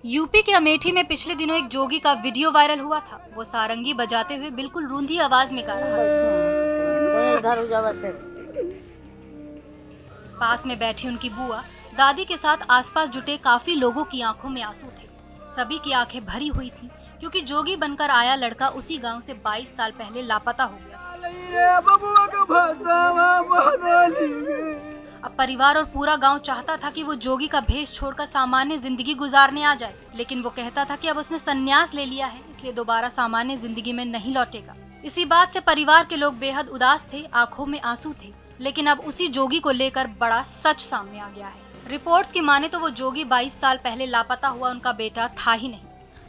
UP के अमेठी में पिछले दिनों एक जोगी का वीडियो वायरल हुआ था। वो सारंगी बजाते हुए बिल्कुल रूंधी आवाज में गा रहा था। पास में बैठी उनकी बुआ दादी के साथ आसपास जुटे काफी लोगों की आंखों में आंसू थे। सभी की आंखें भरी हुई थीं, क्योंकि जोगी बनकर आया लड़का उसी गांव से 22 साल पहले लापता हो गया। अब परिवार और पूरा गांव चाहता था कि वो जोगी का भेष छोड़कर सामान्य जिंदगी गुजारने आ जाए, लेकिन वो कहता था कि अब उसने संन्यास ले लिया है, इसलिए दोबारा सामान्य जिंदगी में नहीं लौटेगा। इसी बात से परिवार के लोग बेहद उदास थे, आंखों में आंसू थे। लेकिन अब उसी जोगी को लेकर बड़ा सच सामने आ गया है। रिपोर्ट्स की माने तो वो जोगी 22 साल पहले लापता हुआ उनका बेटा था ही नहीं,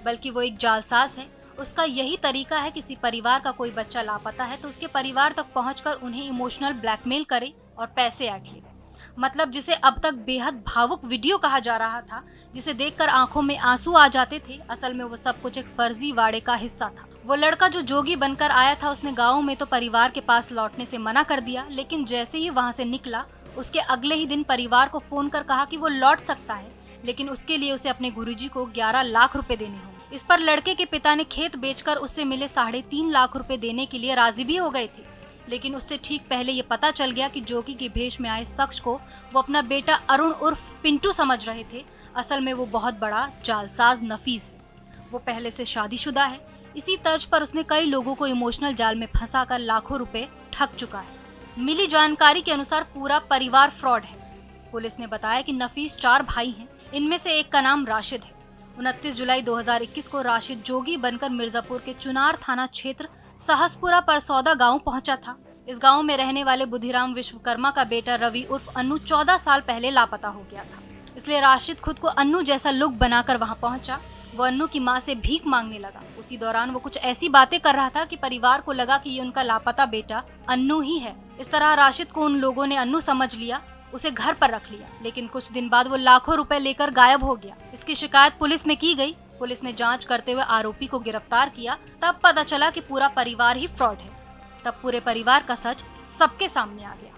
बल्कि वो एक जालसाज है। उसका यही तरीका है, किसी परिवार का कोई बच्चा लापता है तो उसके परिवार तक पहुंचकर उन्हें इमोशनल ब्लैकमेल करे और पैसे ऐंठ ले। मतलब जिसे अब तक बेहद भावुक वीडियो कहा जा रहा था, जिसे देखकर आंखों में आंसू आ जाते थे, असल में वो सब कुछ एक फर्जी वाड़े का हिस्सा था। वो लड़का जो जोगी बनकर आया था, उसने गाँव में तो परिवार के पास लौटने से मना कर दिया, लेकिन जैसे ही वहाँ से निकला उसके अगले ही दिन परिवार को फोन कर कहा कि वो लौट सकता है, लेकिन उसके लिए उसे अपने गुरुजी को 11 लाख रुपए देने होंगे। इस पर लड़के के पिता ने खेत बेचकर उससे मिले 3.5 लाख रुपए देने के लिए राजी भी हो गए थे। लेकिन उससे ठीक पहले ये पता चल गया कि जोगी के भेष में आए शख्स को वो अपना बेटा अरुण उर्फ पिंटू समझ रहे थे। असल में वो बहुत बड़ा जालसाज नफीस है। वो पहले से शादीशुदा है। इसी तर्ज पर उसने कई लोगों को इमोशनल जाल में फंसाकर लाखों रुपए ठग चुका है। मिली जानकारी के अनुसार पूरा परिवार फ्रॉड है। पुलिस ने बताया कि नफीस 4 भाई हैं। इनमें से एक का नाम राशिद है। 29 जुलाई 2021 को राशिद जोगी बनकर मिर्जापुर के चुनार थाना क्षेत्र सहसपुरा परसौदा गांव पहुंचा था। इस गांव में रहने वाले बुधिराम विश्वकर्मा का बेटा रवि उर्फ अन्नू 14 साल पहले लापता हो गया था, इसलिए राशिद खुद को अन्नू जैसा लुक बनाकर वहां पहुंचा। वो अन्नू की मां से भीख मांगने लगा। उसी दौरान वो कुछ ऐसी बातें कर रहा था कि परिवार को लगा कि ये उनका लापता बेटा अन्नू ही है। इस तरह राशिद को उन लोगों ने अन्नू समझ लिया, उसे घर पर रख लिया। लेकिन कुछ दिन बाद वो लाखों रुपए लेकर गायब हो गया। इसकी शिकायत पुलिस में की गई। पुलिस ने जांच करते हुए आरोपी को गिरफ्तार किया। तब पता चला कि पूरा परिवार ही फ्रॉड है। तब पूरे परिवार का सच सबके सामने आ गया।